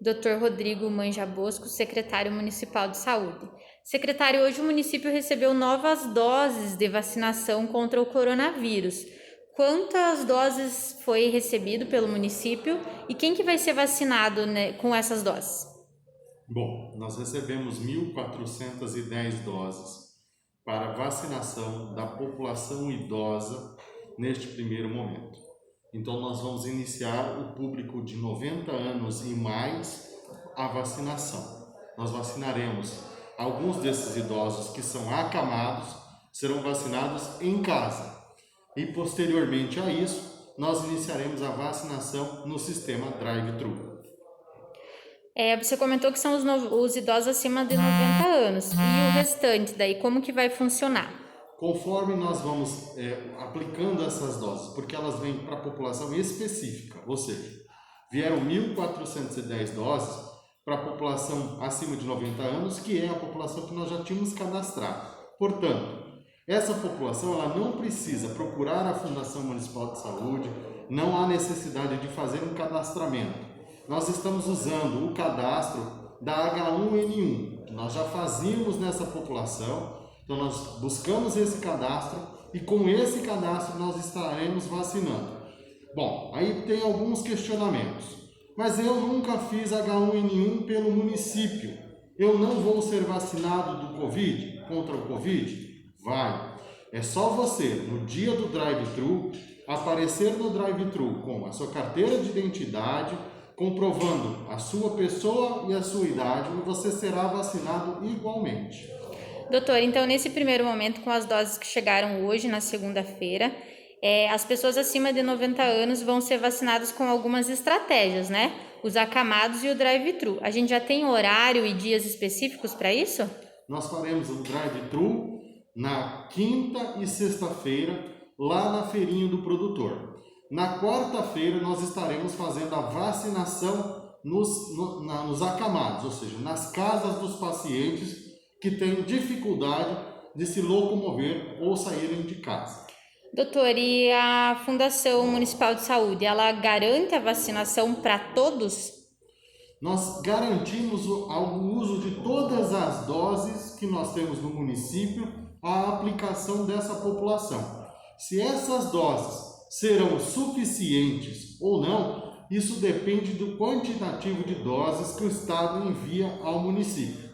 Dr. Rodrigo Manja Bosco, secretário municipal de saúde. Secretário, hoje o município recebeu novas doses de vacinação contra o coronavírus. Quantas doses foi recebido pelo município e quem que vai ser vacinado, né, com essas doses? Bom, nós recebemos 1.410 doses para vacinação da população idosa neste primeiro momento. Então, nós vamos iniciar o público de 90 anos e mais a vacinação. Nós vacinaremos alguns desses idosos que são acamados, serão vacinados em casa. E, posteriormente a isso, nós iniciaremos a vacinação no sistema drive-thru. Você comentou que são os idosos acima de 90 anos. E o restante daí, como que vai funcionar? Conforme nós vamos aplicando essas doses, porque elas vêm para a população específica, ou seja, vieram 1.410 doses para a população acima de 90 anos, que é a população que nós já tínhamos cadastrado. Portanto, essa população ela não precisa procurar a Fundação Municipal de Saúde, não há necessidade de fazer um cadastramento. Nós estamos usando o cadastro da H1N1, que nós já fazíamos nessa população. Então, nós buscamos esse cadastro e com esse cadastro nós estaremos vacinando. Bom, aí tem alguns questionamentos. Mas eu nunca fiz H1N1 pelo município. Eu não vou ser vacinado do Covid, contra o Covid? Vai. É só você, no dia do drive-thru, aparecer no drive-thru com a sua carteira de identidade, comprovando a sua pessoa e a sua idade, e você será vacinado igualmente. Doutor, então nesse primeiro momento, com as doses que chegaram hoje, na segunda-feira, as pessoas acima de 90 anos vão ser vacinadas com algumas estratégias, né? Os acamados e o drive-thru. A gente já tem horário e dias específicos para isso? Nós faremos o drive-thru na quinta e sexta-feira, lá na feirinha do produtor. Na quarta-feira, nós estaremos fazendo a vacinação nos acamados, ou seja, nas casas dos pacientes que têm dificuldade de se locomover ou saírem de casa. Doutor, e a Fundação Municipal de Saúde, ela garante a vacinação para todos? Nós garantimos o uso de todas as doses que nós temos no município, a aplicação dessa população. Se essas doses serão suficientes ou não, isso depende do quantitativo de doses que o Estado envia ao município.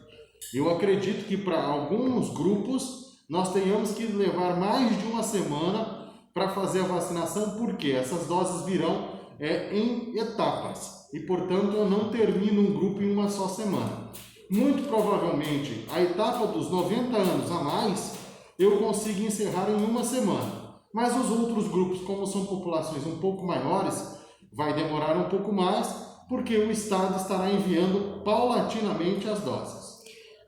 Eu acredito que para alguns grupos nós tenhamos que levar mais de uma semana para fazer a vacinação, porque essas doses virão em etapas e, portanto, eu não termino um grupo em uma só semana. Muito provavelmente, a etapa dos 90 anos a mais, eu consigo encerrar em uma semana. Mas os outros grupos, como são populações um pouco maiores, vai demorar um pouco mais, porque o Estado estará enviando paulatinamente as doses.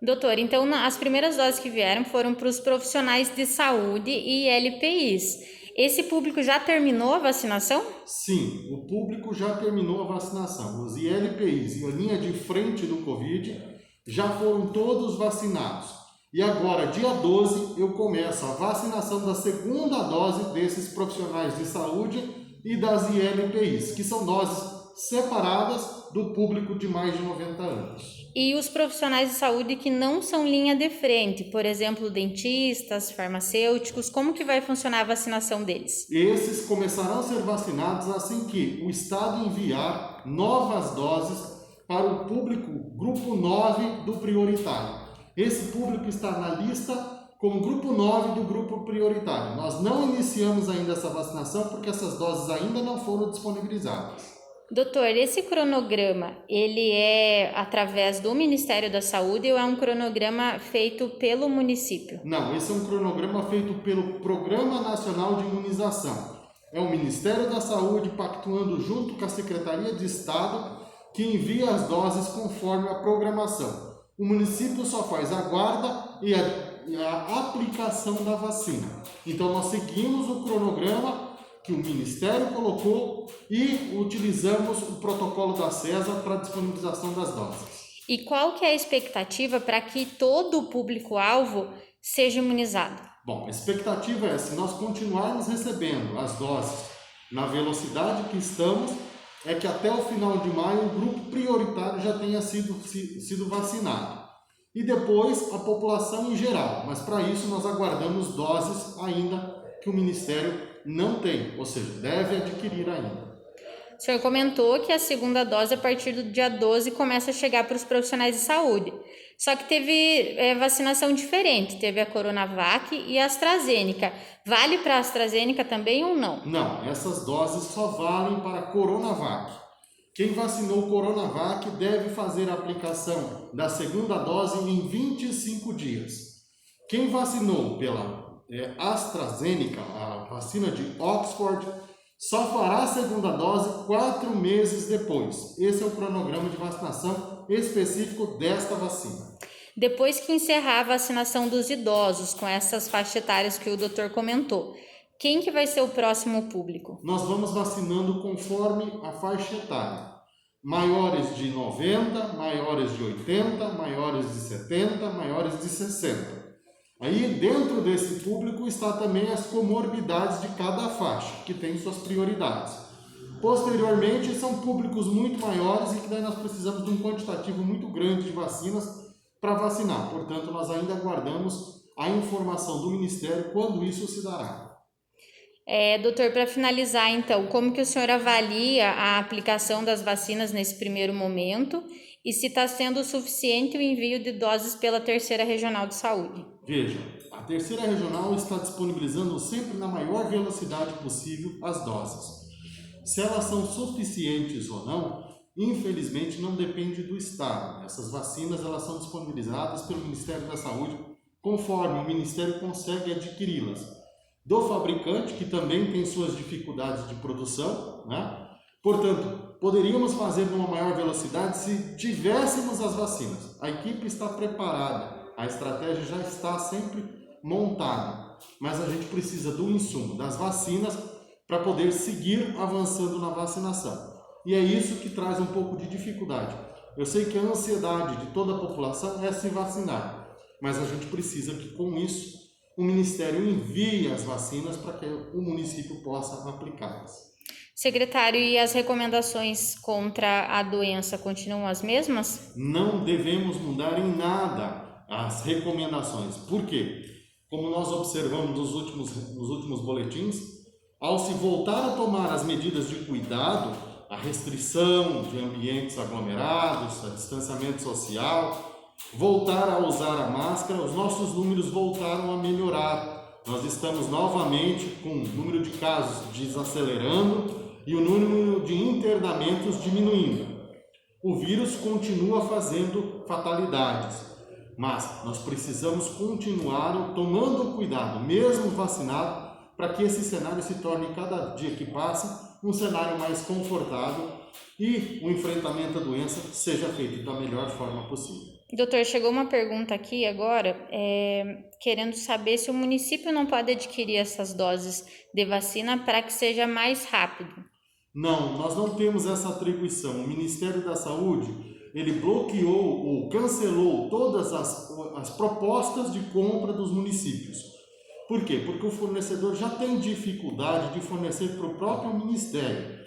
Doutor, então as primeiras doses que vieram foram para os profissionais de saúde e LPIs. Esse público já terminou a vacinação? Sim, o público já terminou a vacinação. Os ILPIs e a linha de frente do Covid já foram todos vacinados. E agora, dia 12, eu começo a vacinação da segunda dose desses profissionais de saúde e das ILPIs, que são doses separadas do público de mais de 90 anos. E os profissionais de saúde que não são linha de frente, por exemplo, dentistas, farmacêuticos, como que vai funcionar a vacinação deles? Esses começarão a ser vacinados assim que o Estado enviar novas doses para o público grupo 9 do prioritário. Esse público está na lista como grupo 9 do grupo prioritário. Nós não iniciamos ainda essa vacinação porque essas doses ainda não foram disponibilizadas. Doutor, esse cronograma, ele é através do Ministério da Saúde ou é um cronograma feito pelo município? Não, esse é um cronograma feito pelo Programa Nacional de Imunização. É o Ministério da Saúde pactuando junto com a Secretaria de Estado que envia as doses conforme a programação. O município só faz a guarda e a aplicação da vacina. Então, nós seguimos o cronograma que o Ministério colocou e utilizamos o protocolo da CESA para a disponibilização das doses. E qual que é a expectativa para que todo o público-alvo seja imunizado? Bom, a expectativa é, se nós continuarmos recebendo as doses na velocidade que estamos, é que até o final de maio o grupo prioritário já tenha sido vacinado. E depois a população em geral. Mas para isso nós aguardamos doses ainda que o Ministério não tem, ou seja, deve adquirir ainda. O senhor comentou que a segunda dose, a partir do dia 12, começa a chegar para os profissionais de saúde. Só que teve vacinação diferente, teve a Coronavac e a AstraZeneca. Vale para a AstraZeneca também ou não? Não, essas doses só valem para a Coronavac. Quem vacinou Coronavac deve fazer a aplicação da segunda dose em 25 dias. Quem vacinou pela AstraZeneca, a vacina de Oxford, só fará a segunda dose 4 meses depois. Esse é o cronograma de vacinação específico desta vacina. Depois que encerrar a vacinação dos idosos com essas faixas etárias que o doutor comentou, quem que vai ser o próximo público? Nós vamos vacinando conforme a faixa etária. Maiores de 90, maiores de 80, maiores de 70, maiores de 60. Aí dentro desse público está também as comorbidades de cada faixa, que tem suas prioridades. Posteriormente são públicos muito maiores e que daí nós precisamos de um quantitativo muito grande de vacinas para vacinar. Portanto, nós ainda aguardamos a informação do Ministério quando isso se dará. Doutor, para finalizar então, como que o senhor avalia a aplicação das vacinas nesse primeiro momento e se está sendo suficiente o envio de doses pela Terceira Regional de Saúde? Veja, a Terceira Regional está disponibilizando sempre na maior velocidade possível as doses. Se elas são suficientes ou não, infelizmente não depende do Estado. Essas vacinas elas são disponibilizadas pelo Ministério da Saúde conforme o Ministério consegue adquiri-las. Do fabricante, que também tem suas dificuldades de produção, né? Portanto, poderíamos fazer numa maior velocidade se tivéssemos as vacinas. A equipe está preparada, a estratégia já está sempre montada, mas a gente precisa do insumo, das vacinas, para poder seguir avançando na vacinação. E é isso que traz um pouco de dificuldade. Eu sei que a ansiedade de toda a população é se vacinar, mas a gente precisa que com isso o Ministério envie as vacinas para que o município possa aplicá-las. Secretário, e as recomendações contra a doença continuam as mesmas? Não devemos mudar em nada as recomendações. Por quê? Como nós observamos nos últimos boletins, ao se voltar a tomar as medidas de cuidado, a restrição de ambientes aglomerados, a distanciamento social, voltar a usar a máscara, os nossos números voltaram a melhorar. Nós estamos novamente com o número de casos desacelerando e o número de internamentos diminuindo. O vírus continua fazendo fatalidades, mas nós precisamos continuar tomando cuidado, mesmo vacinado, para que esse cenário se torne, cada dia que passa, um cenário mais confortável e o enfrentamento à doença seja feito da melhor forma possível. Doutor, chegou uma pergunta aqui agora, querendo saber se o município não pode adquirir essas doses de vacina para que seja mais rápido. Não, nós não temos essa atribuição. O Ministério da Saúde, ele bloqueou ou cancelou todas as propostas de compra dos municípios. Por quê? Porque o fornecedor já tem dificuldade de fornecer para o próprio Ministério.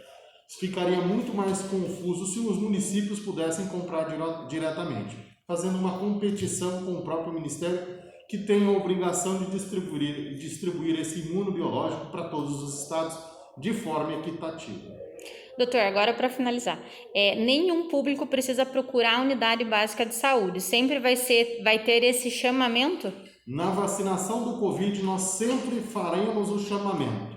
Ficaria muito mais confuso se os municípios pudessem comprar diretamente, fazendo uma competição com o próprio Ministério, que tem a obrigação de distribuir esse imunobiológico para todos os estados de forma equitativa. Doutor, agora para finalizar, nenhum público precisa procurar a unidade básica de saúde, sempre vai ter esse chamamento? Na vacinação do Covid, nós sempre faremos o chamamento.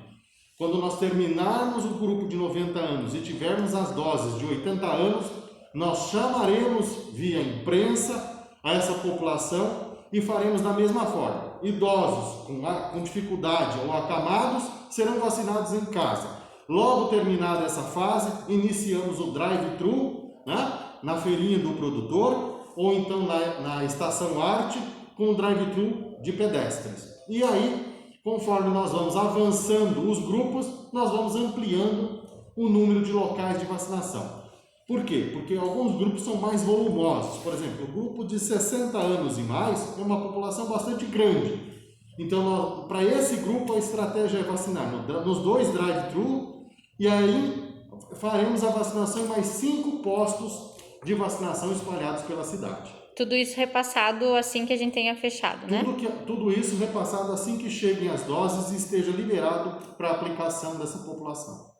Quando nós terminarmos o grupo de 90 anos e tivermos as doses de 80 anos, nós chamaremos via imprensa a essa população e faremos da mesma forma. Idosos com dificuldade ou acamados serão vacinados em casa. Logo terminada essa fase, iniciamos o drive-thru, né, na feirinha do produtor ou então na estação Arte com o drive-thru de pedestres. E aí, conforme nós vamos avançando os grupos, nós vamos ampliando o número de locais de vacinação. Por quê? Porque alguns grupos são mais volumosos. Por exemplo, o grupo de 60 anos e mais é uma população bastante grande. Então, para esse grupo, a estratégia é vacinar nos 2 drive-thru e aí faremos a vacinação em mais 5 postos de vacinação espalhados pela cidade. Tudo isso repassado assim que a gente tenha fechado, né? Tudo isso repassado assim que cheguem as doses e esteja liberado para aplicação dessa população.